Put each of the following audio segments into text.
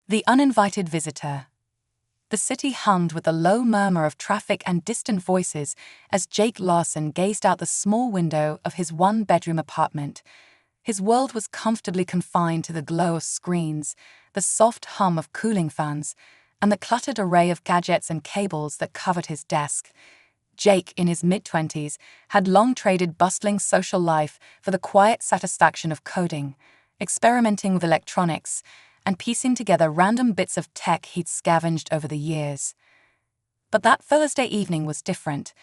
The uninvited visitor. The city hummed with a low murmur of traffic and distant voices as Jake Larson gazed out the small window of his one-bedroom apartment. His world was comfortably confined to the glow of screens, the soft hum of cooling fans, and the cluttered array of gadgets and cables that covered his desk. Jake, in his mid-20s, had long traded bustling social life for the quiet satisfaction of coding, experimenting with electronics, and piecing together random bits of tech he'd scavenged over the years. But that Thursday evening was different.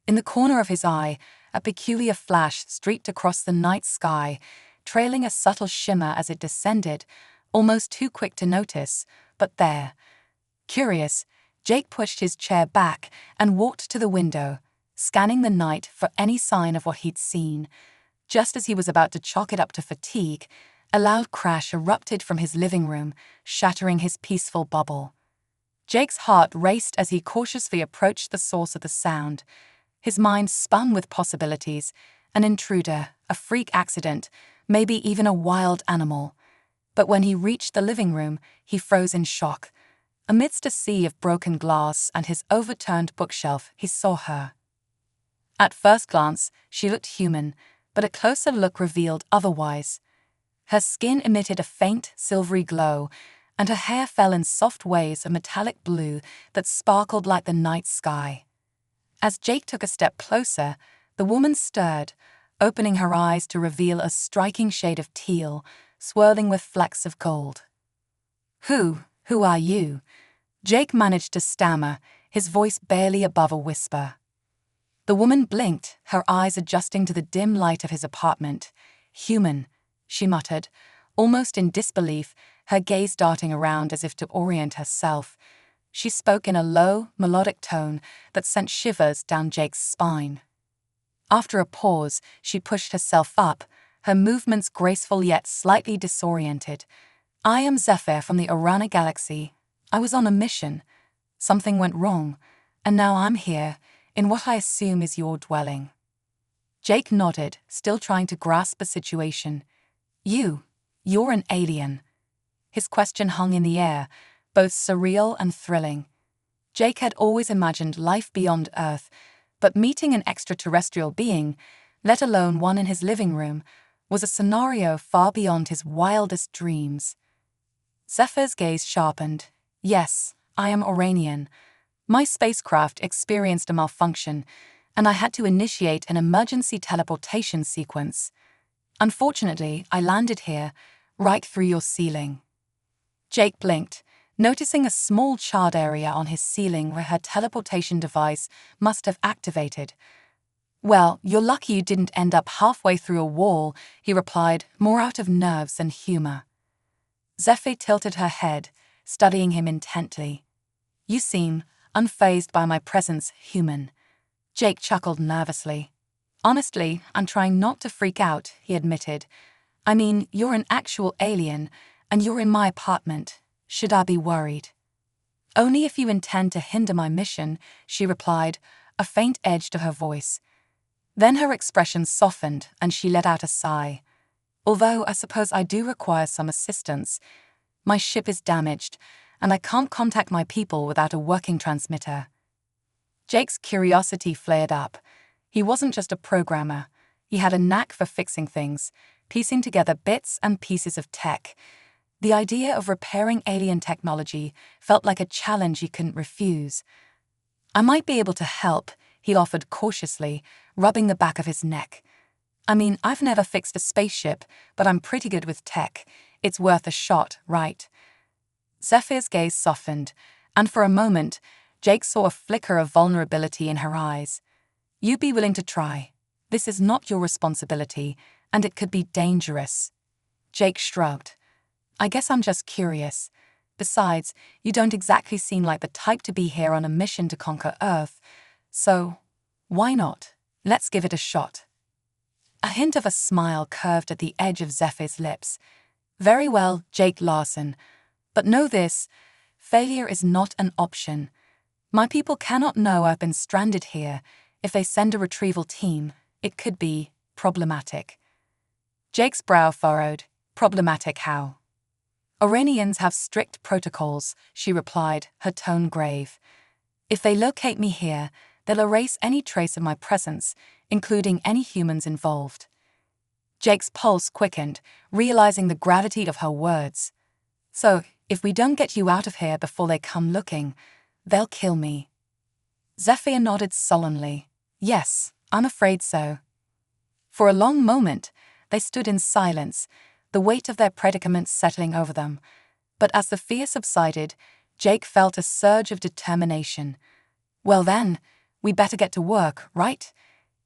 In the corner of his eye, a peculiar flash streaked across the night sky, trailing a subtle shimmer as it descended, almost too quick to notice, but there. Curious, Jake pushed his chair back and walked to the window, scanning the night for any sign of what he'd seen. Just as he was about to chalk it up to fatigue, a loud crash erupted from his living room, shattering his peaceful bubble. Jake's heart raced as he cautiously approached the source of the sound. His mind spun with possibilities: an intruder, a freak accident, maybe even a wild animal. But when he reached the living room, he froze in shock. Amidst a sea of broken glass and his overturned bookshelf, he saw her. At first glance, she looked human, but a closer look revealed otherwise. Her skin emitted a faint, silvery glow, and her hair fell in soft waves of metallic blue that sparkled like the night sky. As Jake took a step closer, the woman stirred, opening her eyes to reveal a striking shade of teal, swirling with flecks of gold. Who are you?" Jake managed to stammer, his voice barely above a whisper. The woman blinked, her eyes adjusting to the dim light of his apartment. "Human," she muttered, almost in disbelief, her gaze darting around as if to orient herself. She spoke in a low, melodic tone that sent shivers down Jake's spine. After a pause, she pushed herself up, her movements graceful yet slightly disoriented. "I am Zephyr from the Orana Galaxy. I was on a mission. Something went wrong, and now I'm here, in what I assume is your dwelling." Jake nodded, still trying to grasp the situation. You're an alien." His question hung in the air, both surreal and thrilling. Jake had always imagined life beyond Earth, but meeting an extraterrestrial being, let alone one in his living room, was a scenario far beyond his wildest dreams. Zephyr's gaze sharpened. "Yes, I am Oranian. My spacecraft experienced a malfunction, and I had to initiate an emergency teleportation sequence. Unfortunately, I landed here, right through your ceiling." Jake blinked, noticing a small charred area on his ceiling where her teleportation device must have activated. "Well, you're lucky you didn't end up halfway through a wall," he replied, more out of nerves than humor. Zephyr tilted her head, studying him intently. "You seem unfazed by my presence, human." Jake chuckled nervously. "Honestly, I'm trying not to freak out," he admitted. "I mean, you're an actual alien, and you're in my apartment. Should I be worried?" "Only if you intend to hinder my mission," she replied, a faint edge to her voice. Then her expression softened, and she let out a sigh. "Although I suppose I do require some assistance. My ship is damaged, and I can't contact my people without a working transmitter." Jake's curiosity flared up. He wasn't just a programmer. He had a knack for fixing things, piecing together bits and pieces of tech. The idea of repairing alien technology felt like a challenge he couldn't refuse. "I might be able to help," he offered cautiously, rubbing the back of his neck. "I mean, I've never fixed a spaceship, but I'm pretty good with tech. It's worth a shot, right?" Zephyr's gaze softened, and for a moment, Jake saw a flicker of vulnerability in her eyes. "You'd be willing to try. This is not your responsibility, and it could be dangerous." Jake shrugged. "I guess I'm just curious. Besides, you don't exactly seem like the type to be here on a mission to conquer Earth. So, why not? Let's give it a shot." A hint of a smile curved at the edge of Zephyr's lips. "Very well, Jake Larson. But know this, failure is not an option. My people cannot know I've been stranded here. If they send a retrieval team, it could be problematic." Jake's brow furrowed. "Problematic how?" Oranians have strict protocols, she replied, her tone grave. If they locate me here, they'll erase any trace of my presence, including any humans involved. Jake's pulse quickened, realizing the gravity of her words. So, if we don't get you out of here before they come looking, they'll kill me. Zephyr nodded sullenly. Yes, I'm afraid so. For a long moment, they stood in silence, the weight of their predicament settling over them. But as the fear subsided, Jake felt a surge of determination. Well then, we better get to work, right?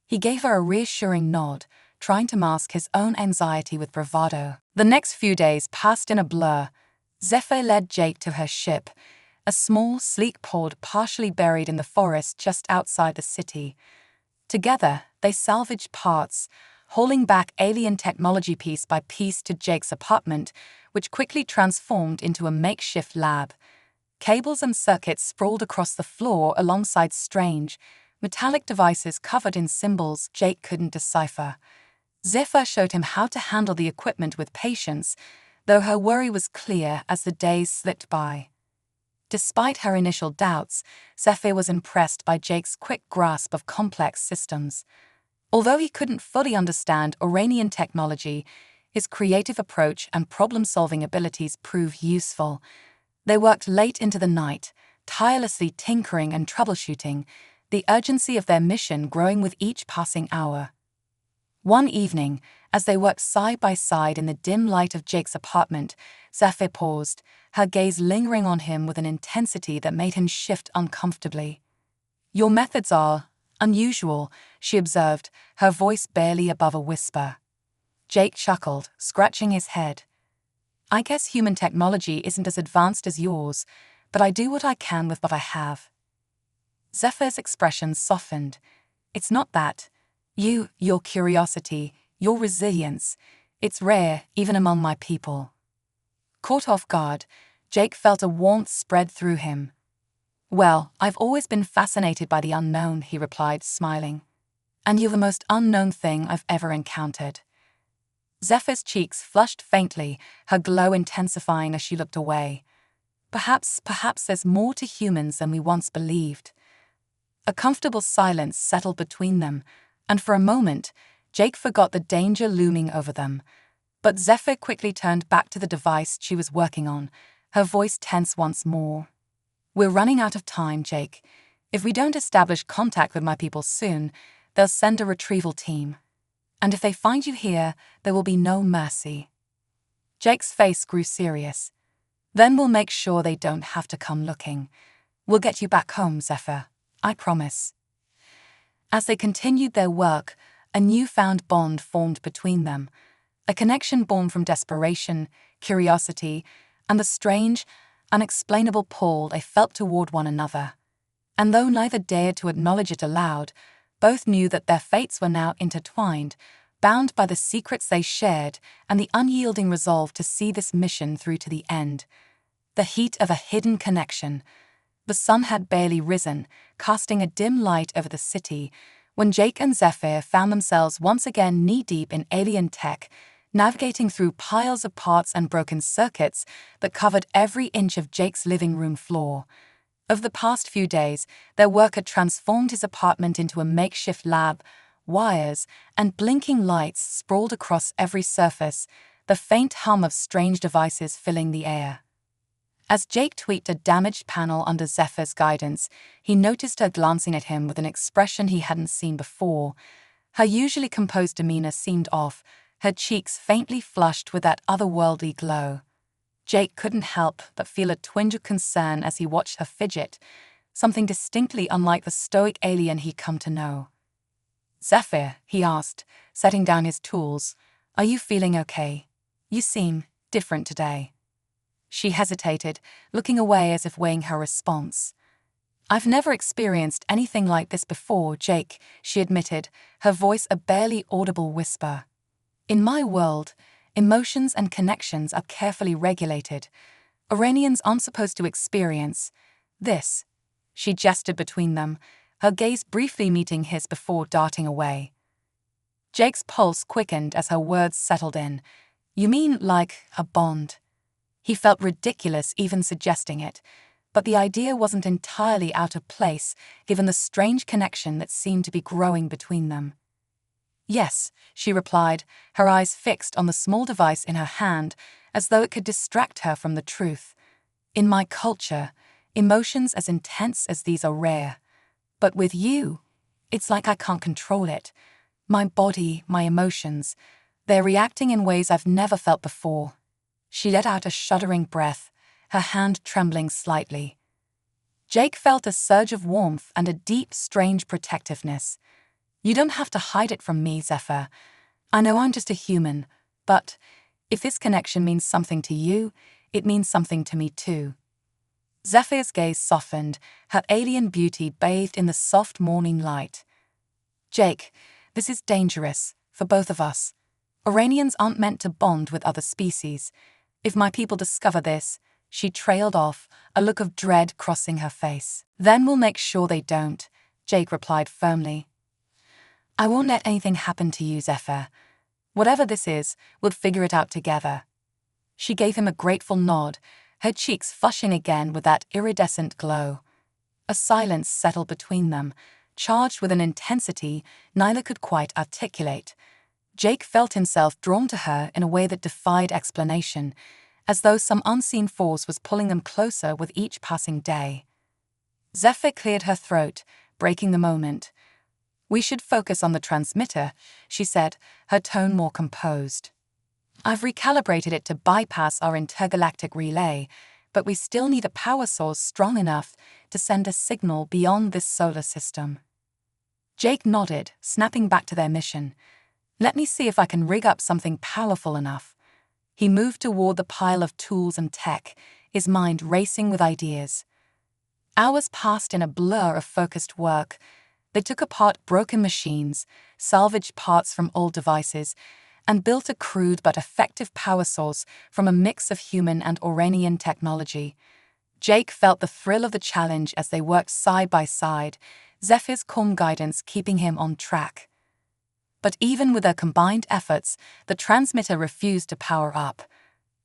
He gave her a reassuring nod, trying to mask his own anxiety with bravado. The next few days passed in a blur. Zephyr led Jake to her ship, a small, sleek pod partially buried in the forest just outside the city. Together, they salvaged parts, hauling back alien technology piece by piece to Jake's apartment, which quickly transformed into a makeshift lab. Cables and circuits sprawled across the floor alongside strange, metallic devices covered in symbols Jake couldn't decipher. Zephyr showed him how to handle the equipment with patience, though her worry was clear as the days slipped by. Despite her initial doubts, Zephyr was impressed by Jake's quick grasp of complex systems. Although he couldn't fully understand Oranian technology, his creative approach and problem-solving abilities proved useful. They worked late into the night, tirelessly tinkering and troubleshooting, the urgency of their mission growing with each passing hour. One evening, as they worked side by side in the dim light of Jake's apartment, Zephyr paused, her gaze lingering on him with an intensity that made him shift uncomfortably. "Your methods are unusual," she observed, her voice barely above a whisper. Jake chuckled, scratching his head. "I guess human technology isn't as advanced as yours, but I do what I can with what I have." Zephyr's expression softened. "It's not that. Your curiosity, your resilience, it's rare even among my people." Caught off guard, Jake felt a warmth spread through him. "Well, I've always been fascinated by the unknown," he replied, smiling. "And you're the most unknown thing I've ever encountered." Zephyr's cheeks flushed faintly, her glow intensifying as she looked away. Perhaps there's more to humans than we once believed." A comfortable silence settled between them, and for a moment, Jake forgot the danger looming over them. But Zephyr quickly turned back to the device she was working on, her voice tense once more. "We're running out of time, Jake. If we don't establish contact with my people soon, they'll send a retrieval team. And if they find you here, there will be no mercy." Jake's face grew serious. "Then we'll make sure they don't have to come looking. We'll get you back home, Zephyr. I promise." As they continued their work, a newfound bond formed between them, a connection born from desperation, curiosity, and the strange, unexplainable pull they felt toward one another. And though neither dared to acknowledge it aloud, both knew that their fates were now intertwined, bound by the secrets they shared and the unyielding resolve to see this mission through to the end. The heat of a hidden connection. The sun had barely risen, casting a dim light over the city, when Jake and Zephyr found themselves once again knee-deep in alien tech, navigating through piles of parts and broken circuits that covered every inch of Jake's living room floor. Over the past few days, their work had transformed his apartment into a makeshift lab. Wires and blinking lights sprawled across every surface, the faint hum of strange devices filling the air. As Jake tweaked a damaged panel under Zephyr's guidance, he noticed her glancing at him with an expression he hadn't seen before. Her usually composed demeanor seemed off, her cheeks faintly flushed with that otherworldly glow. Jake couldn't help but feel a twinge of concern as he watched her fidget, something distinctly unlike the stoic alien he'd come to know. "Zephyr," he asked, setting down his tools, "are you feeling okay? You seem different today." She hesitated, looking away as if weighing her response. "I've never experienced anything like this before, Jake," she admitted, her voice a barely audible whisper. "In my world, emotions and connections are carefully regulated. Oranians aren't supposed to experience this." She gestured between them, her gaze briefly meeting his before darting away. Jake's pulse quickened as her words settled in. "You mean like a bond?" He felt ridiculous even suggesting it, but the idea wasn't entirely out of place given the strange connection that seemed to be growing between them. "Yes," she replied, her eyes fixed on the small device in her hand as though it could distract her from the truth. "In my culture, emotions as intense as these are rare. But with you, it's like I can't control it. My body, my emotions, they're reacting in ways I've never felt before." She let out a shuddering breath, her hand trembling slightly. Jake felt a surge of warmth and a deep, strange protectiveness. "You don't have to hide it from me, Zephyr. I know I'm just a human, but if this connection means something to you, it means something to me too." Zephyr's gaze softened, her alien beauty bathed in the soft morning light. "Jake, this is dangerous, for both of us. Oranians aren't meant to bond with other species. If my people discover this," she trailed off, a look of dread crossing her face. "Then we'll make sure they don't," Jake replied firmly. "I won't let anything happen to you, Zephyr. Whatever this is, we'll figure it out together." She gave him a grateful nod, her cheeks flushing again with that iridescent glow. A silence settled between them, charged with an intensity neither could quite articulate. Jake felt himself drawn to her in a way that defied explanation, as though some unseen force was pulling them closer with each passing day. Zephyr cleared her throat, breaking the moment. "We should focus on the transmitter," she said, her tone more composed. "I've recalibrated it to bypass our intergalactic relay, but we still need a power source strong enough to send a signal beyond this solar system." Jake nodded, snapping back to their mission. "Let me see if I can rig up something powerful enough." He moved toward the pile of tools and tech, his mind racing with ideas. Hours passed in a blur of focused work. They took apart broken machines, salvaged parts from old devices, and built a crude but effective power source from a mix of human and Oranian technology. Jake felt the thrill of the challenge as they worked side by side, Zephyr's calm guidance keeping him on track. But even with their combined efforts, the transmitter refused to power up.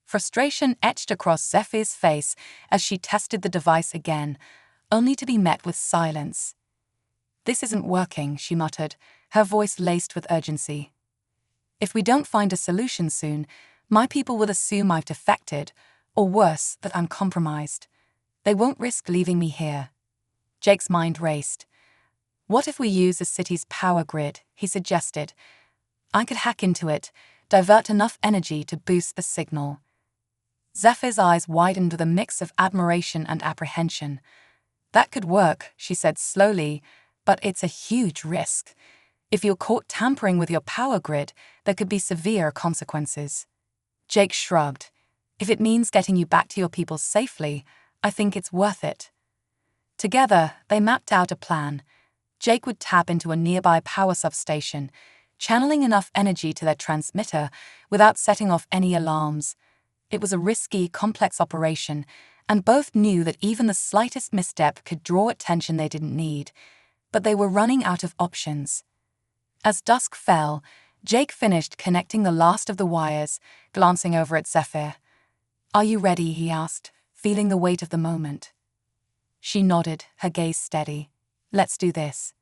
Frustration etched across Zephyr's face as she tested the device again, only to be met with silence. "This isn't working," she muttered, her voice laced with urgency. "If we don't find a solution soon, my people will assume I've defected, or worse, that I'm compromised. They won't risk leaving me here." Jake's mind raced. "What if we use the city's power grid?" he suggested. "I could hack into it, divert enough energy to boost the signal." Zephyr's eyes widened with a mix of admiration and apprehension. "That could work," she said slowly, "but it's a huge risk. If you're caught tampering with your power grid, there could be severe consequences." Jake shrugged. "If it means getting you back to your people safely, I think it's worth it." Together, they mapped out a plan. Jake would tap into a nearby power substation, channeling enough energy to their transmitter without setting off any alarms. It was a risky, complex operation, and both knew that even the slightest misstep could draw attention they didn't need. But they were running out of options. As dusk fell, Jake finished connecting the last of the wires, glancing over at Zephyr. "Are you ready?" he asked, feeling the weight of the moment. She nodded, her gaze steady. "Let's do this."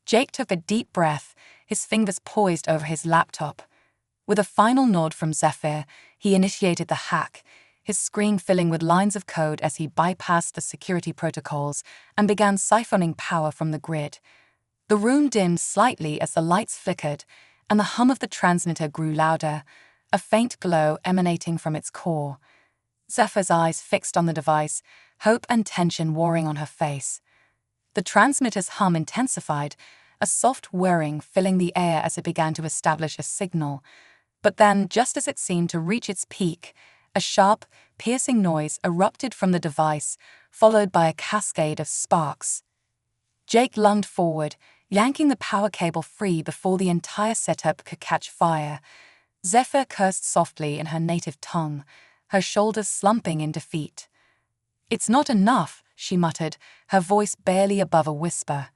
Jake took a deep breath, his fingers poised over his laptop. With a final nod from Zephyr, he initiated the hack, his screen filling with lines of code as he bypassed the security protocols and began siphoning power from the grid. The room dimmed slightly as the lights flickered, and the hum of the transmitter grew louder, a faint glow emanating from its core. Zephyr's eyes fixed on the device, hope and tension warring on her face. The transmitter's hum intensified, a soft whirring filling the air as it began to establish a signal. But then, just as it seemed to reach its peak, a sharp, piercing noise erupted from the device, followed by a cascade of sparks. Jake lunged forward, yanking the power cable free before the entire setup could catch fire. Zephyr cursed softly in her native tongue, her shoulders slumping in defeat. "It's not enough," she muttered, her voice barely above a whisper.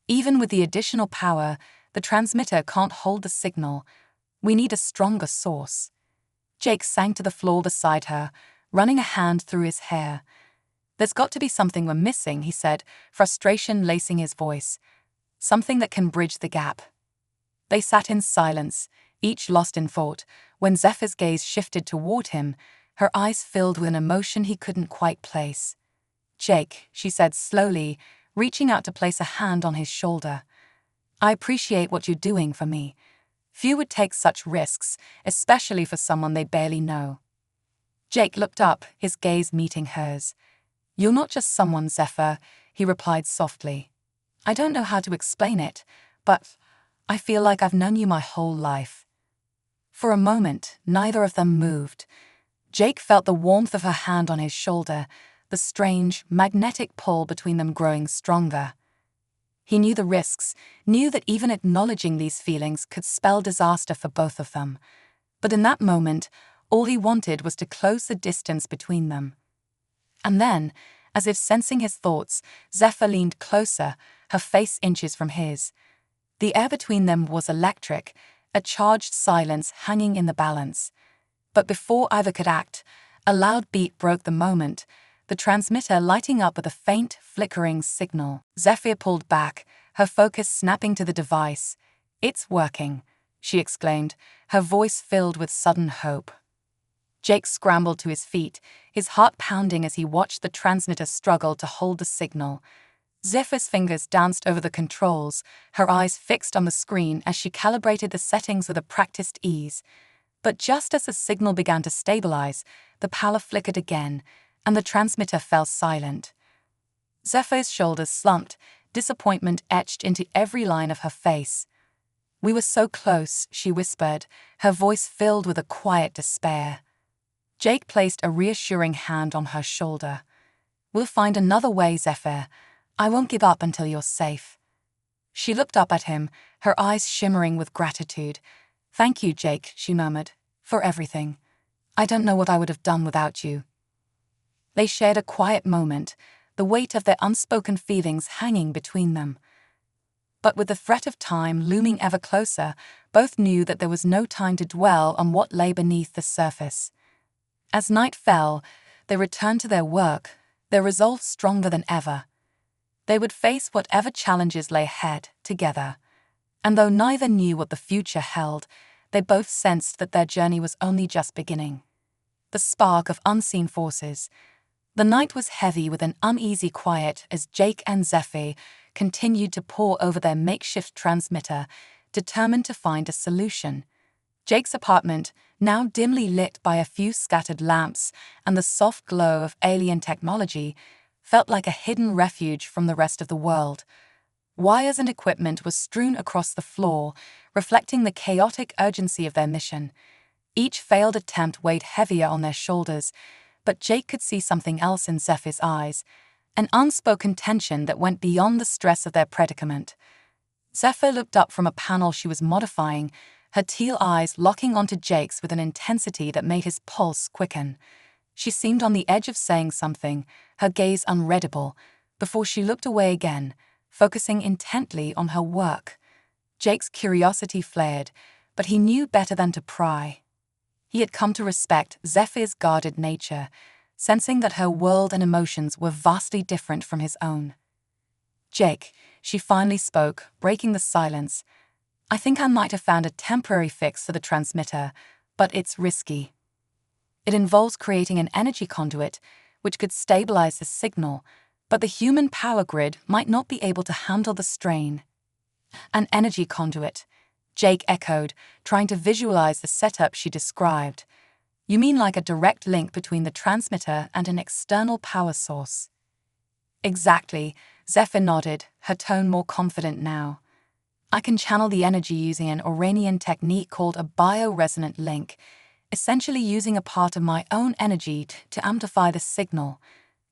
"Even with the additional power, the transmitter can't hold the signal. We need a stronger source." Jake sank to the floor beside her, running a hand through his hair. "There's got to be something we're missing," he said, frustration lacing his voice. "Something that can bridge the gap." They sat in silence, each lost in thought, when Zephyr's gaze shifted toward him, her eyes filled with an emotion he couldn't quite place. "Jake," she said slowly, reaching out to place a hand on his shoulder. "I appreciate what you're doing for me. Few would take such risks, especially for someone they barely know." Jake looked up, his gaze meeting hers. "You're not just someone, Zephyr," he replied softly. "I don't know how to explain it, but I feel like I've known you my whole life." For a moment, neither of them moved. Jake felt the warmth of her hand on his shoulder, the strange, magnetic pull between them growing stronger. He knew the risks, knew that even acknowledging these feelings could spell disaster for both of them. But in that moment, all he wanted was to close the distance between them. And then, as if sensing his thoughts, Zephyr leaned closer, her face inches from his. The air between them was electric, a charged silence hanging in the balance. But before either could act, a loud beat broke the moment, the transmitter lighting up with a faint, flickering signal. Zephyr pulled back, her focus snapping to the device. "It's working," she exclaimed, her voice filled with sudden hope. Jake scrambled to his feet, his heart pounding as he watched the transmitter struggle to hold the signal. Zephyr's fingers danced over the controls, her eyes fixed on the screen as she calibrated the settings with a practiced ease. But just as the signal began to stabilize, the power flickered again, and the transmitter fell silent. Zephyr's shoulders slumped, disappointment etched into every line of her face. "We were so close," she whispered, her voice filled with a quiet despair. Jake placed a reassuring hand on her shoulder. "We'll find another way, Zephyr. I won't give up until you're safe." She looked up at him, her eyes shimmering with gratitude. "Thank you, Jake," she murmured, "for everything. I don't know what I would have done without you." They shared a quiet moment, the weight of their unspoken feelings hanging between them. But with the threat of time looming ever closer, both knew that there was no time to dwell on what lay beneath the surface. As night fell, they returned to their work, their resolve stronger than ever. They would face whatever challenges lay ahead, together. And though neither knew what the future held, they both sensed that their journey was only just beginning. The spark of unseen forces. The night was heavy with an uneasy quiet as Jake and Zephyr continued to pore over their makeshift transmitter, determined to find a solution. Jake's apartment, now dimly lit by a few scattered lamps and the soft glow of alien technology, felt like a hidden refuge from the rest of the world. Wires and equipment were strewn across the floor, reflecting the chaotic urgency of their mission. Each failed attempt weighed heavier on their shoulders, but Jake could see something else in Zephyr's eyes, an unspoken tension that went beyond the stress of their predicament. Zephyr looked up from a panel she was modifying, her teal eyes locking onto Jake's with an intensity that made his pulse quicken. She seemed on the edge of saying something, her gaze unreadable, before she looked away again, focusing intently on her work. Jake's curiosity flared, but he knew better than to pry. He had come to respect Zephyr's guarded nature, sensing that her world and emotions were vastly different from his own. "Jake," she finally spoke, breaking the silence, "I think I might have found a temporary fix for the transmitter, but it's risky. It involves creating an energy conduit, which could stabilize the signal, but the human power grid might not be able to handle the strain." "An energy conduit," Jake echoed, trying to visualize the setup she described. "You mean like a direct link between the transmitter and an external power source?" "Exactly," Zephyr nodded, her tone more confident now. "I can channel the energy using an Oranian technique called a bioresonant link, essentially using a part of my own energy to amplify the signal.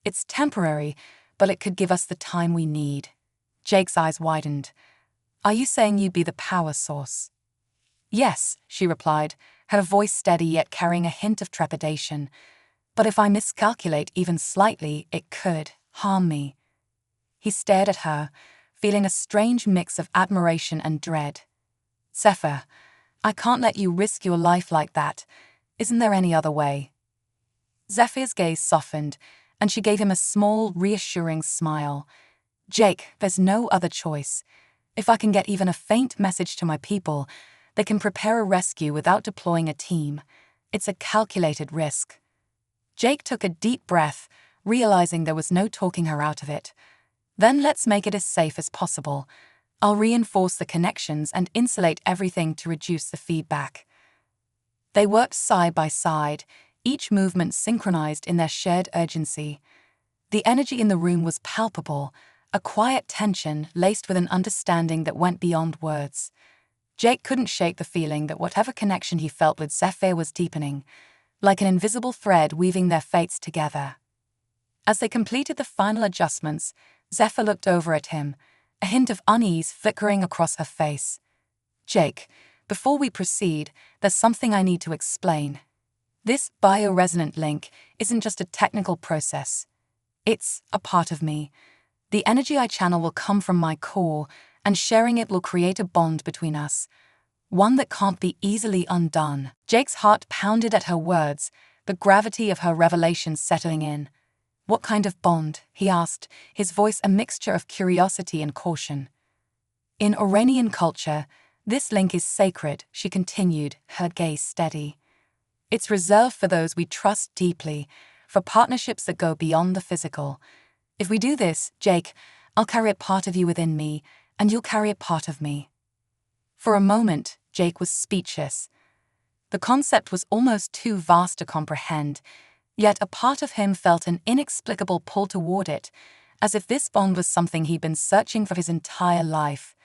It's temporary, but it could give us the time we need." Jake's eyes widened. "Are you saying you'd be the power source?" "Yes," she replied, her voice steady yet carrying a hint of trepidation. "But if I miscalculate even slightly, it could harm me." He stared at her, feeling a strange mix of admiration and dread. "Zephyr, I can't let you risk your life like that. Isn't there any other way? Zephyr's gaze softened, and she gave him a small, reassuring smile. Jake, there's no other choice. If I can get even a faint message to my people, they can prepare a rescue without deploying a team. It's a calculated risk. Jake took a deep breath, realizing there was no talking her out of it. Then let's make it as safe as possible. I'll reinforce the connections and insulate everything to reduce the feedback. They worked side by side, each movement synchronized in their shared urgency. The energy in the room was palpable, a quiet tension laced with an understanding that went beyond words. Jake couldn't shake the feeling that whatever connection he felt with Zephyr was deepening, like an invisible thread weaving their fates together. As they completed the final adjustments, Zephyr looked over at him, a hint of unease flickering across her face. Jake, before we proceed, there's something I need to explain. This bioresonant link isn't just a technical process. It's a part of me. The energy I channel will come from my core, and sharing it will create a bond between us, one that can't be easily undone. Jake's heart pounded at her words, the gravity of her revelation settling in. What kind of bond? He asked, his voice a mixture of curiosity and caution. In Oranian culture, this link is sacred, she continued, her gaze steady. It's reserved for those we trust deeply, for partnerships that go beyond the physical. If we do this, Jake, I'll carry a part of you within me, and you'll carry a part of me. For a moment, Jake was speechless. The concept was almost too vast to comprehend, yet a part of him felt an inexplicable pull toward it, as if this bond was something he'd been searching for his entire life.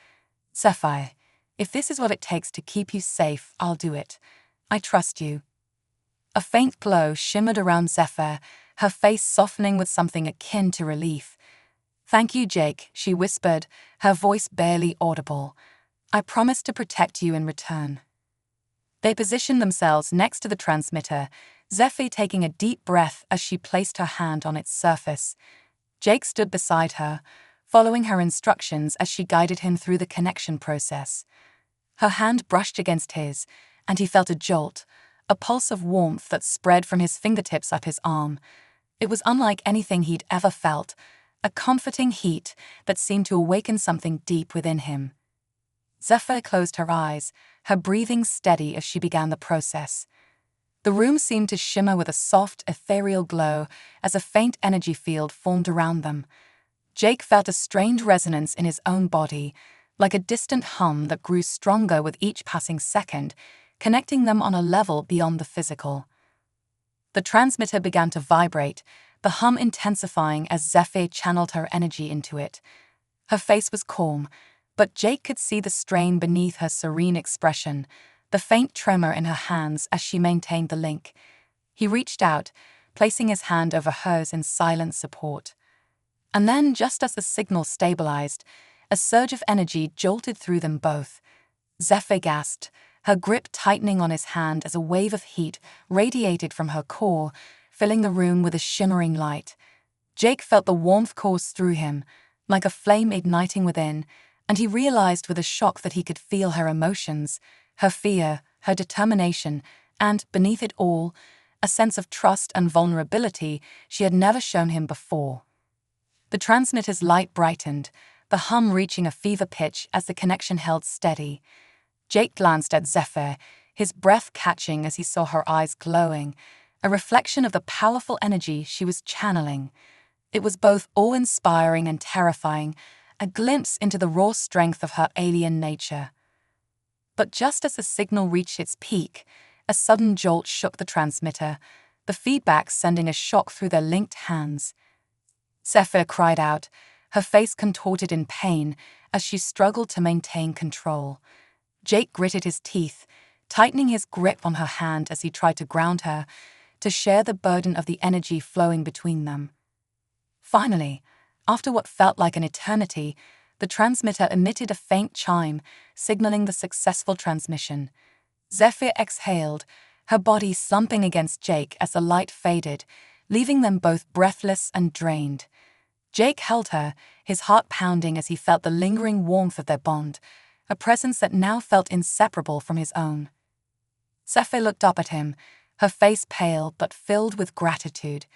Zephyr, if this is what it takes to keep you safe, I'll do it. I trust you. A faint glow shimmered around Zephyr, her face softening with something akin to relief. Thank you, Jake, she whispered, her voice barely audible. I promise to protect you in return. They positioned themselves next to the transmitter, Zephyr taking a deep breath as she placed her hand on its surface. Jake stood beside her, following her instructions as she guided him through the connection process. Her hand brushed against his, and he felt a jolt, a pulse of warmth that spread from his fingertips up his arm. It was unlike anything he'd ever felt, a comforting heat that seemed to awaken something deep within him. Zephyr closed her eyes, her breathing steady as she began the process. The room seemed to shimmer with a soft, ethereal glow as a faint energy field formed around them. Jake felt a strange resonance in his own body, like a distant hum that grew stronger with each passing second, connecting them on a level beyond the physical. The transmitter began to vibrate, the hum intensifying as Zephyr channeled her energy into it. Her face was calm, but Jake could see the strain beneath her serene expression, the faint tremor in her hands as she maintained the link. He reached out, placing his hand over hers in silent support. And then, just as the signal stabilized, a surge of energy jolted through them both. Zephyr gasped, her grip tightening on his hand as a wave of heat radiated from her core, filling the room with a shimmering light. Jake felt the warmth course through him, like a flame igniting within, and he realized with a shock that he could feel her emotions, her fear, her determination, and, beneath it all, a sense of trust and vulnerability she had never shown him before. The transmitter's light brightened, the hum reaching a fever pitch as the connection held steady. Jake glanced at Zephyr, his breath catching as he saw her eyes glowing, a reflection of the powerful energy she was channeling. It was both awe-inspiring and terrifying, a glimpse into the raw strength of her alien nature. But just as the signal reached its peak, a sudden jolt shook the transmitter, the feedback sending a shock through their linked hands. Zephyr cried out, her face contorted in pain as she struggled to maintain control. Jake gritted his teeth, tightening his grip on her hand as he tried to ground her, to share the burden of the energy flowing between them. Finally, after what felt like an eternity, the transmitter emitted a faint chime, signaling the successful transmission. Zephyr exhaled, her body slumping against Jake as the light faded, leaving them both breathless and drained. Jake held her, his heart pounding as he felt the lingering warmth of their bond, a presence that now felt inseparable from his own. Zephyr looked up at him, her face pale but filled with gratitude.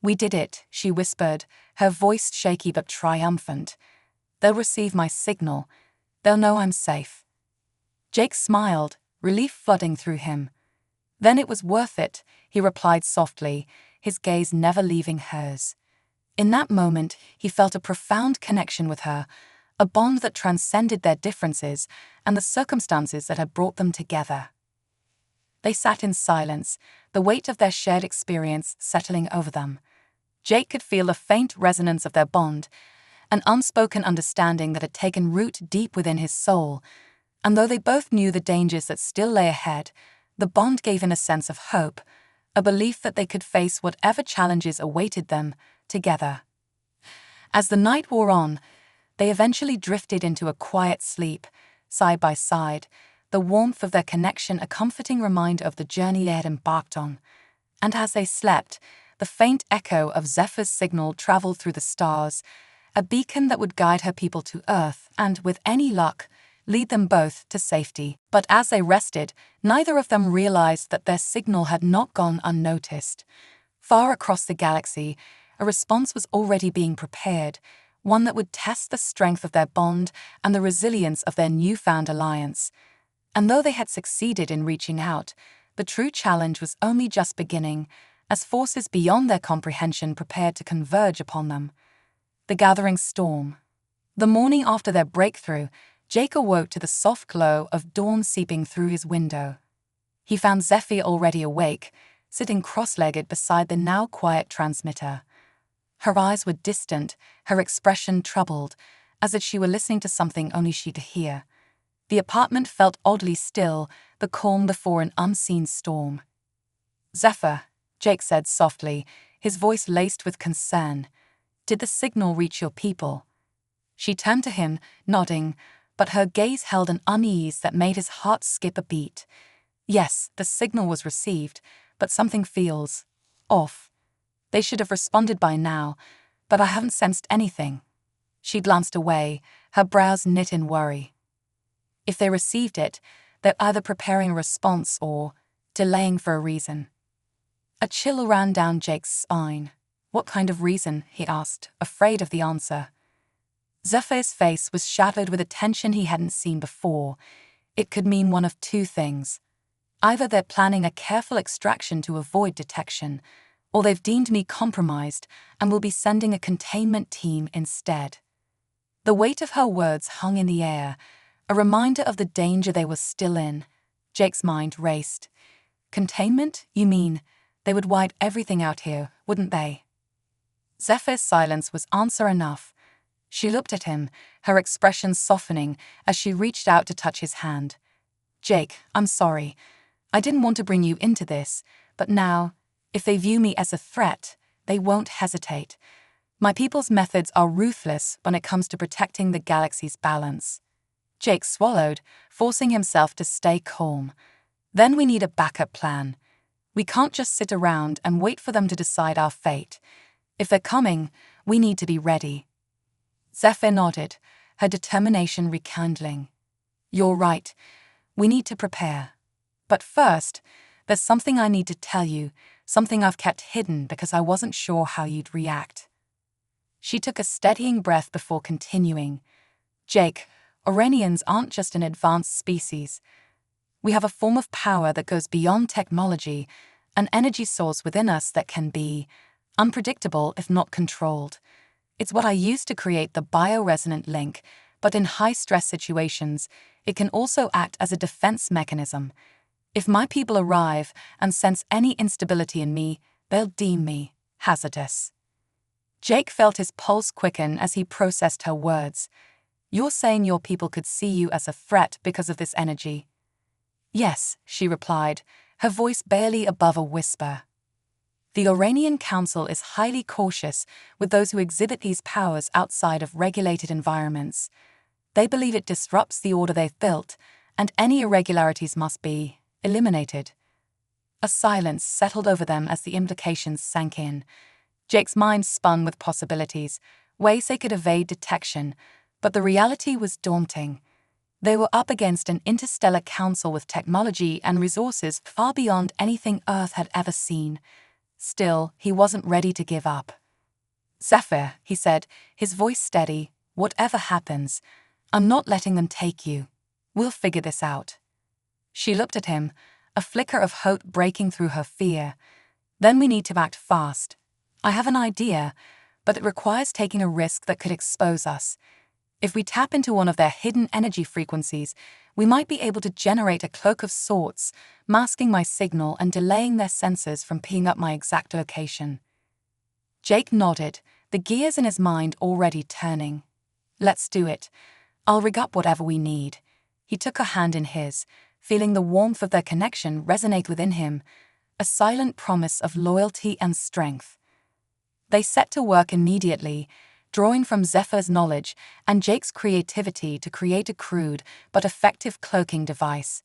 "We did it," she whispered, her voice shaky but triumphant. "They'll receive my signal. They'll know I'm safe." Jake smiled, relief flooding through him. "Then it was worth it," he replied softly, his gaze never leaving hers. In that moment, he felt a profound connection with her, a bond that transcended their differences and the circumstances that had brought them together. They sat in silence, the weight of their shared experience settling over them. Jake could feel the faint resonance of their bond, an unspoken understanding that had taken root deep within his soul, and though they both knew the dangers that still lay ahead, the bond gave him a sense of hope, a belief that they could face whatever challenges awaited them together. As the night wore on, they eventually drifted into a quiet sleep, side by side, the warmth of their connection a comforting reminder of the journey they had embarked on. And as they slept, the faint echo of Zephyr's signal traveled through the stars, a beacon that would guide her people to Earth and, with any luck, lead them both to safety. But as they rested, neither of them realized that their signal had not gone unnoticed. Far across the galaxy, a response was already being prepared, one that would test the strength of their bond and the resilience of their newfound alliance. And though they had succeeded in reaching out, the true challenge was only just beginning, as forces beyond their comprehension prepared to converge upon them. The gathering storm. The morning after their breakthrough, Jake awoke to the soft glow of dawn seeping through his window. He found Zephyr already awake, sitting cross-legged beside the now quiet transmitter. Her eyes were distant, her expression troubled, as if she were listening to something only she could hear. The apartment felt oddly still, the calm before an unseen storm. "Zephyr," Jake said softly, his voice laced with concern. "Did the signal reach your people?" She turned to him, nodding, but her gaze held an unease that made his heart skip a beat. "Yes, the signal was received, but something feels off. They should have responded by now, but I haven't sensed anything." She glanced away, her brows knit in worry. If they received it, they're either preparing a response or delaying for a reason. A chill ran down Jake's spine. "What kind of reason?" he asked, afraid of the answer. Zephyr's face was shadowed with a tension he hadn't seen before. It could mean one of two things. Either they're planning a careful extraction to avoid detection, or they've deemed me compromised and will be sending a containment team instead. The weight of her words hung in the air, a reminder of the danger they were still in. Jake's mind raced. "Containment? You mean they would wipe everything out here, wouldn't they?" Zephyr's silence was answer enough. She looked at him, her expression softening as she reached out to touch his hand. "Jake, I'm sorry. I didn't want to bring you into this, but now, if they view me as a threat, they won't hesitate. My people's methods are ruthless when it comes to protecting the galaxy's balance." Jake swallowed, forcing himself to stay calm. "Then we need a backup plan. We can't just sit around and wait for them to decide our fate. If they're coming, we need to be ready." Zephyr nodded, her determination rekindling. "You're right. We need to prepare. But first, there's something I need to tell you, something I've kept hidden because I wasn't sure how you'd react." She took a steadying breath before continuing. "Jake, Auranians aren't just an advanced species. We have a form of power that goes beyond technology, an energy source within us that can be unpredictable if not controlled. It's what I use to create the bioresonant link, but in high-stress situations, it can also act as a defense mechanism. If my people arrive and sense any instability in me, they'll deem me hazardous." Jake felt his pulse quicken as he processed her words. "You're saying your people could see you as a threat because of this energy?" "Yes," she replied, her voice barely above a whisper. "The Auranian Council is highly cautious with those who exhibit these powers outside of regulated environments. They believe it disrupts the order they've built, and any irregularities must be eliminated." A silence settled over them as the implications sank in. Jake's mind spun with possibilities, ways they could evade detection, but the reality was daunting. They were up against an interstellar council with technology and resources far beyond anything Earth had ever seen. Still, he wasn't ready to give up. "Zephyr," he said, his voice steady, "whatever happens, I'm not letting them take you. We'll figure this out." She looked at him, a flicker of hope breaking through her fear. "Then we need to act fast. I have an idea, but it requires taking a risk that could expose us. If we tap into one of their hidden energy frequencies, we might be able to generate a cloak of sorts, masking my signal and delaying their sensors from picking up my exact location." Jake nodded, the gears in his mind already turning. "Let's do it. I'll rig up whatever we need." He took her hand in his, feeling the warmth of their connection resonate within him, a silent promise of loyalty and strength. They set to work immediately, drawing from Zephyr's knowledge and Jake's creativity to create a crude but effective cloaking device.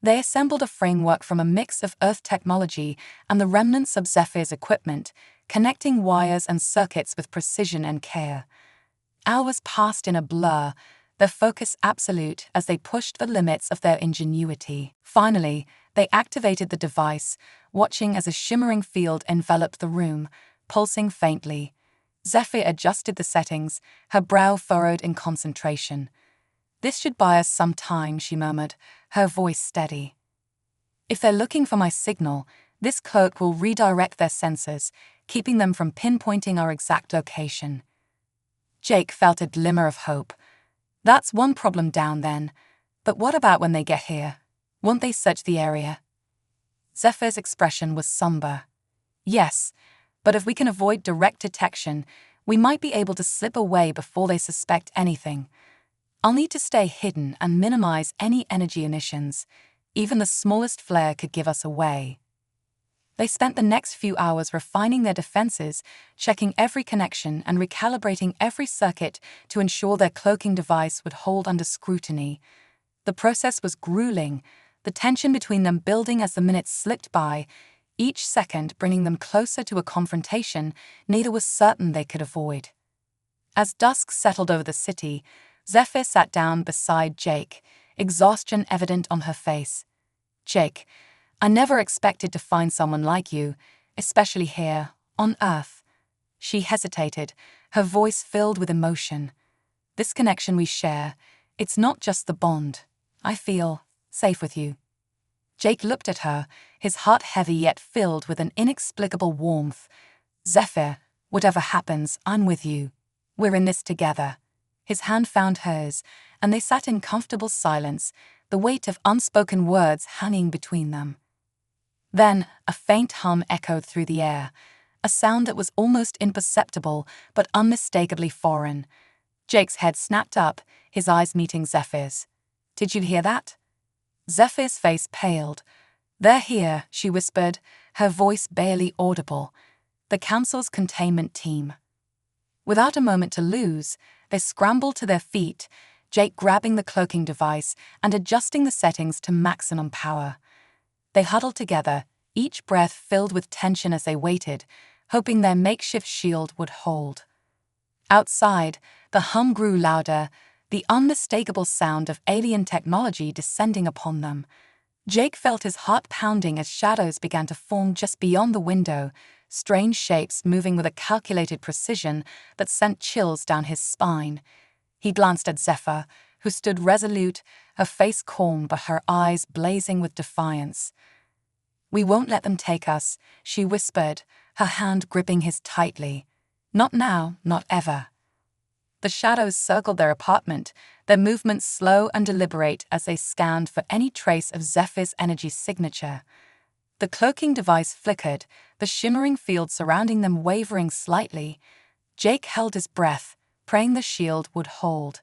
They assembled a framework from a mix of Earth technology and the remnants of Zephyr's equipment, connecting wires and circuits with precision and care. Hours passed in a blur, their focus absolute as they pushed the limits of their ingenuity. Finally, they activated the device, watching as a shimmering field enveloped the room, pulsing faintly. Zephyr adjusted the settings, her brow furrowed in concentration. "This should buy us some time," she murmured, her voice steady. "If they're looking for my signal, this cloak will redirect their sensors, keeping them from pinpointing our exact location." Jake felt a glimmer of hope. "That's one problem down then. But what about when they get here? Won't they search the area?" Zephyr's expression was somber. "Yes, but if we can avoid direct detection, we might be able to slip away before they suspect anything. I'll need to stay hidden and minimize any energy emissions. Even the smallest flare could give us away." They spent the next few hours refining their defenses, checking every connection and recalibrating every circuit to ensure their cloaking device would hold under scrutiny. The process was grueling, the tension between them building as the minutes slipped by, each second bringing them closer to a confrontation neither was certain they could avoid. As dusk settled over the city, Zephyr sat down beside Jake, exhaustion evident on her face. "Jake, I never expected to find someone like you, especially here, on Earth." She hesitated, her voice filled with emotion. "This connection we share, it's not just the bond. I feel safe with you." Jake looked at her, his heart heavy yet filled with an inexplicable warmth. "Zephyr, whatever happens, I'm with you. We're in this together." His hand found hers, and they sat in comfortable silence, the weight of unspoken words hanging between them. Then, a faint hum echoed through the air, a sound that was almost imperceptible but unmistakably foreign. Jake's head snapped up, his eyes meeting Zephyr's. "Did you hear that?" Zephyr's face paled. "They're here," she whispered, her voice barely audible. "The council's containment team." Without a moment to lose, they scrambled to their feet, Jake grabbing the cloaking device and adjusting the settings to maximum power. They huddled together, each breath filled with tension as they waited, hoping their makeshift shield would hold. Outside, the hum grew louder, the unmistakable sound of alien technology descending upon them. Jake felt his heart pounding as shadows began to form just beyond the window, strange shapes moving with a calculated precision that sent chills down his spine. He glanced at Zephyr, who stood resolute, her face calm but her eyes blazing with defiance. "We won't let them take us," she whispered, her hand gripping his tightly. "Not now, not ever." The shadows circled their apartment, their movements slow and deliberate as they scanned for any trace of Zephyr's energy signature. The cloaking device flickered, the shimmering field surrounding them wavering slightly. Jake held his breath, praying the shield would hold.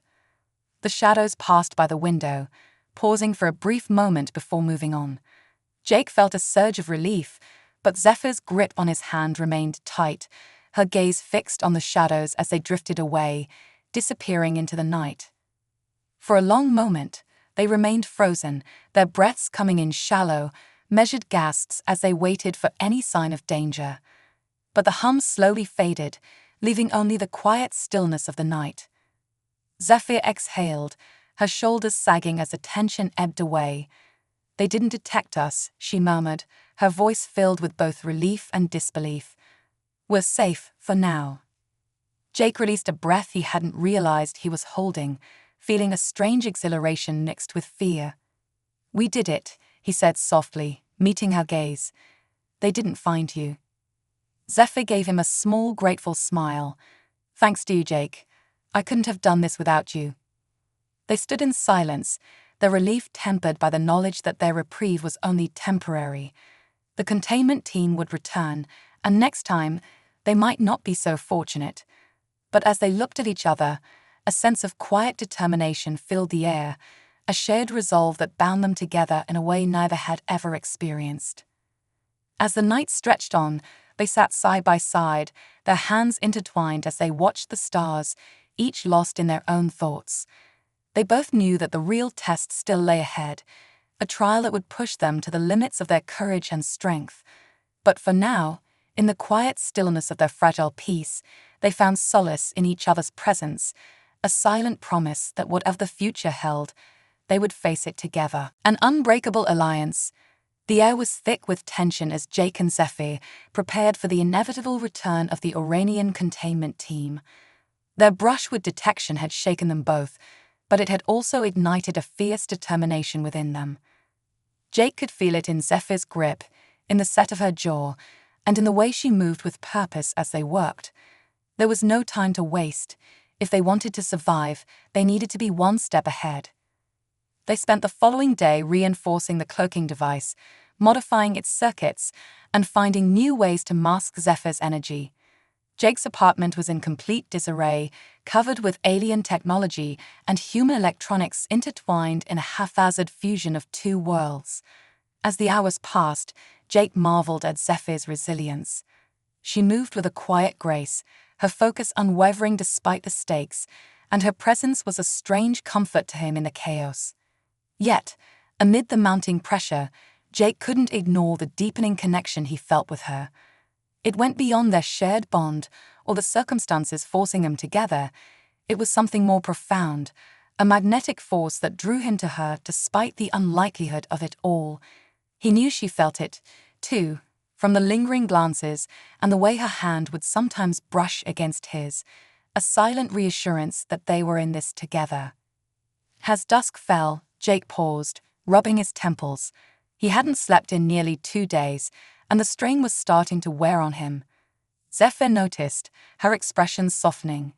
The shadows passed by the window, pausing for a brief moment before moving on. Jake felt a surge of relief, but Zephyr's grip on his hand remained tight, her gaze fixed on the shadows as they drifted away, disappearing into the night. For a long moment, they remained frozen, their breaths coming in shallow, measured gasps as they waited for any sign of danger. But the hum slowly faded, leaving only the quiet stillness of the night. Zephyr exhaled, her shoulders sagging as the tension ebbed away. "They didn't detect us," she murmured, her voice filled with both relief and disbelief. "We're safe, for now." Jake released a breath he hadn't realized he was holding, feeling a strange exhilaration mixed with fear. "We did it," he said softly, meeting her gaze. "They didn't find you." Zephyr gave him a small, grateful smile. "Thanks to you, Jake. I couldn't have done this without you." They stood in silence, their relief tempered by the knowledge that their reprieve was only temporary. The containment team would return, and next time, they might not be so fortunate. But as they looked at each other, a sense of quiet determination filled the air, a shared resolve that bound them together in a way neither had ever experienced. As the night stretched on, they sat side by side, their hands intertwined as they watched the stars, each lost in their own thoughts. They both knew that the real test still lay ahead, a trial that would push them to the limits of their courage and strength. But for now, in the quiet stillness of their fragile peace, they found solace in each other's presence, a silent promise that whatever the future held, they would face it together. An unbreakable alliance. The air was thick with tension as Jake and Zephyr prepared for the inevitable return of the Oranian containment team. Their brush with detection had shaken them both, but it had also ignited a fierce determination within them. Jake could feel it in Zephyr's grip, in the set of her jaw, and in the way she moved with purpose as they worked. There was no time to waste. If they wanted to survive, they needed to be one step ahead. They spent the following day reinforcing the cloaking device, modifying its circuits, and finding new ways to mask Zephyr's energy. Jake's apartment was in complete disarray, covered with alien technology and human electronics intertwined in a haphazard fusion of two worlds. As the hours passed, Jake marveled at Zephyr's resilience. She moved with a quiet grace, her focus unwavering despite the stakes, and her presence was a strange comfort to him in the chaos. Yet, amid the mounting pressure, Jake couldn't ignore the deepening connection he felt with her. It went beyond their shared bond or the circumstances forcing them together. It was something more profound, a magnetic force that drew him to her despite the unlikelihood of it all. He knew she felt it, too, from the lingering glances and the way her hand would sometimes brush against his, a silent reassurance that they were in this together. As dusk fell, Jake paused, rubbing his temples. He hadn't slept in nearly 2 days, and the strain was starting to wear on him. Zephyr noticed, her expression softening.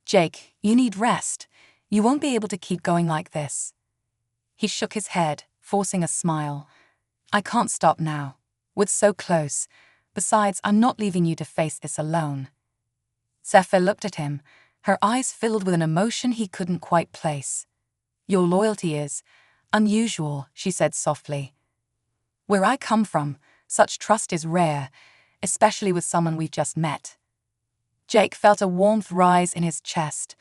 "Jake, you need rest. You won't be able to keep going like this." He shook his head, forcing a smile. "I can't stop now. We're so close. Besides, I'm not leaving you to face this alone." Zephyr looked at him, her eyes filled with an emotion he couldn't quite place. "Your loyalty is unusual," she said softly. "Where I come from, such trust is rare, especially with someone we've just met." Jake felt a warmth rise in his chest.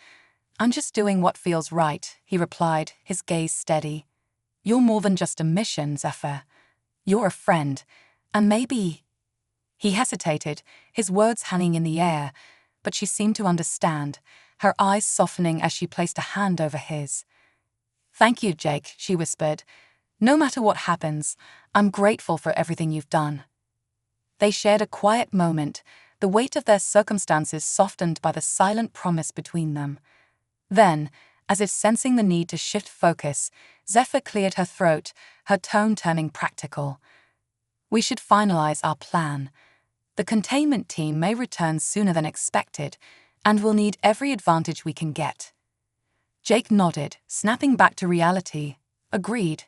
"I'm just doing what feels right," he replied, his gaze steady. "You're more than just a mission, Zephyr. You're a friend, and maybe—" He hesitated, his words hanging in the air, but she seemed to understand, her eyes softening as she placed a hand over his. "Thank you, Jake," she whispered. "No matter what happens, I'm grateful for everything you've done." They shared a quiet moment, the weight of their circumstances softened by the silent promise between them. Then, as if sensing the need to shift focus, Zephyr cleared her throat, her tone turning practical. "We should finalize our plan. The containment team may return sooner than expected, and we'll need every advantage we can get." Jake nodded, snapping back to reality. "Agreed.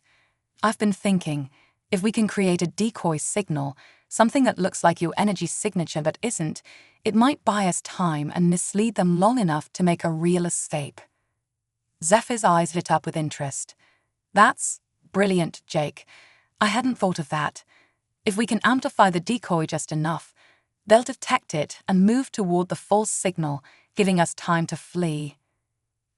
I've been thinking, if we can create a decoy signal, something that looks like your energy signature but isn't, it might buy us time and mislead them long enough to make a real escape." Zephyr's eyes lit up with interest. "That's brilliant, Jake. I hadn't thought of that. If we can amplify the decoy just enough, they'll detect it and move toward the false signal, giving us time to flee."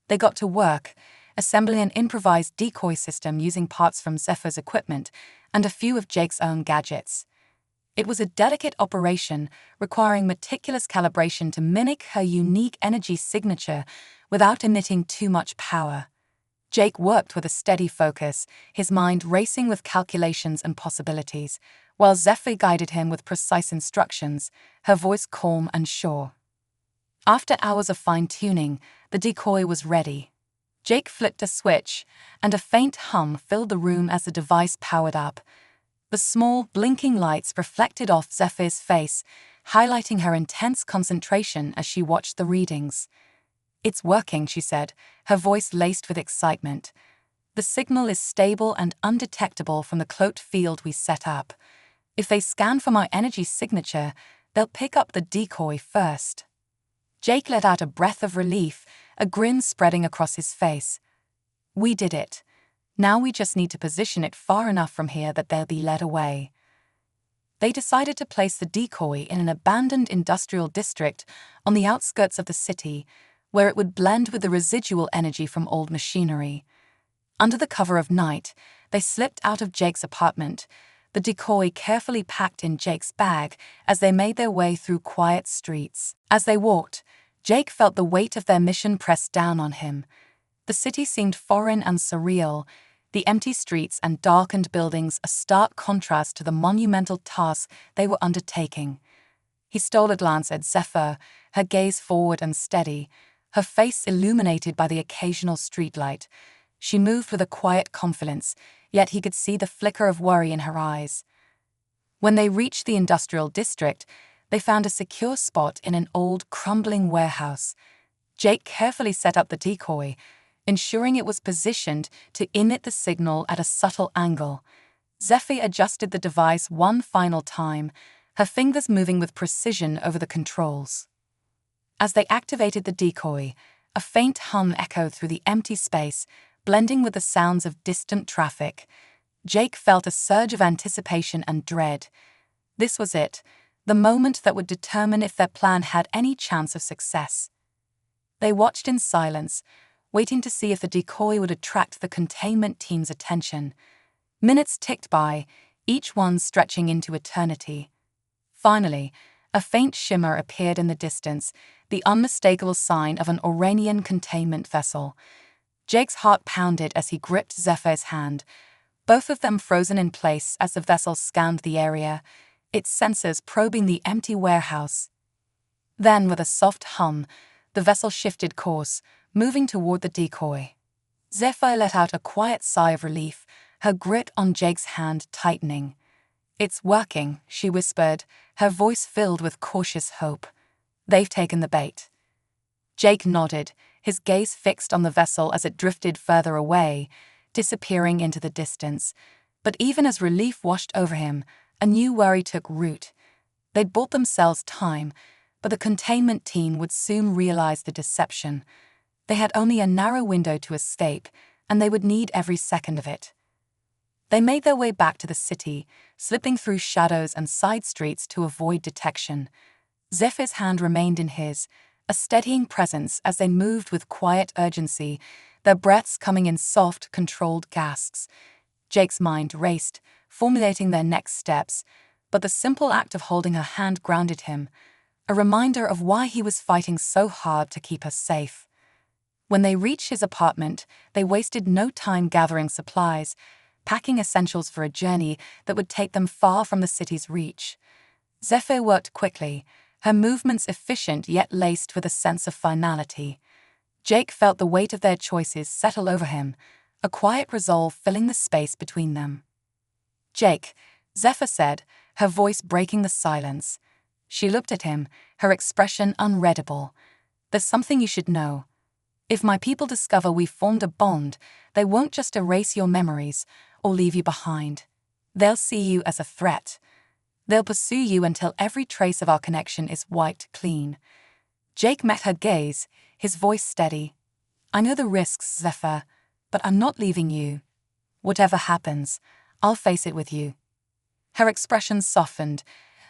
They got to work, assembling an improvised decoy system using parts from Zephyr's equipment and a few of Jake's own gadgets. It was a delicate operation requiring meticulous calibration to mimic her unique energy signature without emitting too much power. Jake worked with a steady focus, his mind racing with calculations and possibilities, while Zephyr guided him with precise instructions, her voice calm and sure. After hours of fine-tuning, the decoy was ready. Jake flipped a switch, and a faint hum filled the room as the device powered up. The small, blinking lights reflected off Zephyr's face, highlighting her intense concentration as she watched the readings. "It's working," she said, her voice laced with excitement. "The signal is stable and undetectable from the cloaked field we set up. If they scan for my energy signature, they'll pick up the decoy first." Jake let out a breath of relief, a grin spreading across his face. "We did it. Now we just need to position it far enough from here that they'll be led away." They decided to place the decoy in an abandoned industrial district on the outskirts of the city, where it would blend with the residual energy from old machinery. Under the cover of night, they slipped out of Jake's apartment, the decoy carefully packed in Jake's bag as they made their way through quiet streets. As they walked, Jake felt the weight of their mission press down on him. The city seemed foreign and surreal, the empty streets and darkened buildings a stark contrast to the monumental task they were undertaking. He stole a glance at Zephyr, her gaze forward and steady, her face illuminated by the occasional streetlight. She moved with a quiet confidence, yet he could see the flicker of worry in her eyes. When they reached the industrial district, they found a secure spot in an old, crumbling warehouse. Jake carefully set up the decoy, ensuring it was positioned to emit the signal at a subtle angle. Zephyr adjusted the device one final time, her fingers moving with precision over the controls. As they activated the decoy, a faint hum echoed through the empty space, blending with the sounds of distant traffic. Jake felt a surge of anticipation and dread. This was it, the moment that would determine if their plan had any chance of success. They watched in silence, waiting to see if the decoy would attract the containment team's attention. Minutes ticked by, each one stretching into eternity. Finally, a faint shimmer appeared in the distance, the unmistakable sign of an Oranian containment vessel. Jake's heart pounded as he gripped Zephyr's hand, both of them frozen in place as the vessel scanned the area, its sensors probing the empty warehouse. Then, with a soft hum, the vessel shifted course, moving toward the decoy. Zephyr let out a quiet sigh of relief, her grip on Jake's hand tightening. "It's working," she whispered, her voice filled with cautious hope. "They've taken the bait." Jake nodded, his gaze fixed on the vessel as it drifted further away, disappearing into the distance. But even as relief washed over him, a new worry took root. They'd bought themselves time, but the containment team would soon realize the deception. They had only a narrow window to escape, and they would need every second of it. They made their way back to the city, slipping through shadows and side streets to avoid detection. Zephyr's hand remained in his, a steadying presence as they moved with quiet urgency, their breaths coming in soft, controlled gasps. Jake's mind raced, formulating their next steps, but the simple act of holding her hand grounded him, a reminder of why he was fighting so hard to keep her safe. When they reached his apartment, they wasted no time gathering supplies, packing essentials for a journey that would take them far from the city's reach. Zephyr worked quickly, her movements efficient yet laced with a sense of finality. Jake felt the weight of their choices settle over him, a quiet resolve filling the space between them. "Jake," Zephyr said, her voice breaking the silence. She looked at him, her expression unreadable. "There's something you should know. If my people discover we've formed a bond, they won't just erase your memories or leave you behind. They'll see you as a threat. They'll pursue you until every trace of our connection is wiped clean." Jake met her gaze, his voice steady. "I know the risks, Zephyr, but I'm not leaving you. Whatever happens, I'll face it with you." Her expression softened,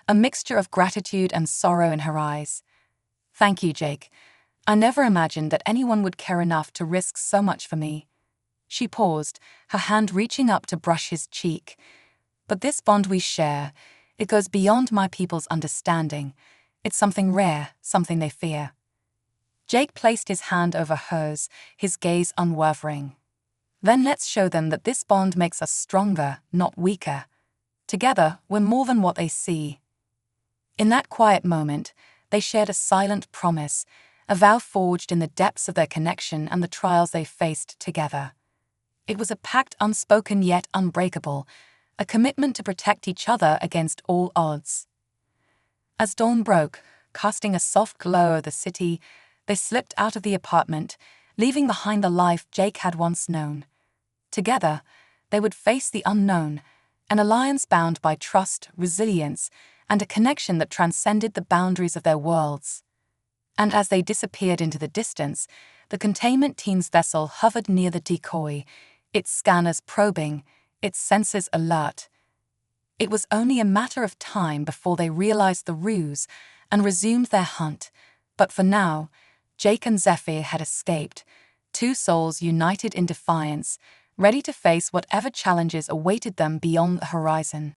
a mixture of gratitude and sorrow in her eyes. "Thank you, Jake. I never imagined that anyone would care enough to risk so much for me." She paused, her hand reaching up to brush his cheek. "But this bond we share, it goes beyond my people's understanding. It's something rare, something they fear." Jake placed his hand over hers, his gaze unwavering. Then let's show them that this bond makes us stronger, not weaker. Together, we're more than what they see. In that quiet moment, they shared a silent promise, a vow forged in the depths of their connection and the trials they faced together. It was a pact unspoken yet unbreakable, a commitment to protect each other against all odds. As dawn broke, casting a soft glow over the city, they slipped out of the apartment, leaving behind the life Jake had once known. Together, they would face the unknown, an alliance bound by trust, resilience, and a connection that transcended the boundaries of their worlds. And as they disappeared into the distance, the containment team's vessel hovered near the decoy, its scanners probing, its sensors alert. It was only a matter of time before they realized the ruse and resumed their hunt, but for now, Jake and Zephyr had escaped, two souls united in defiance, ready to face whatever challenges awaited them beyond the horizon.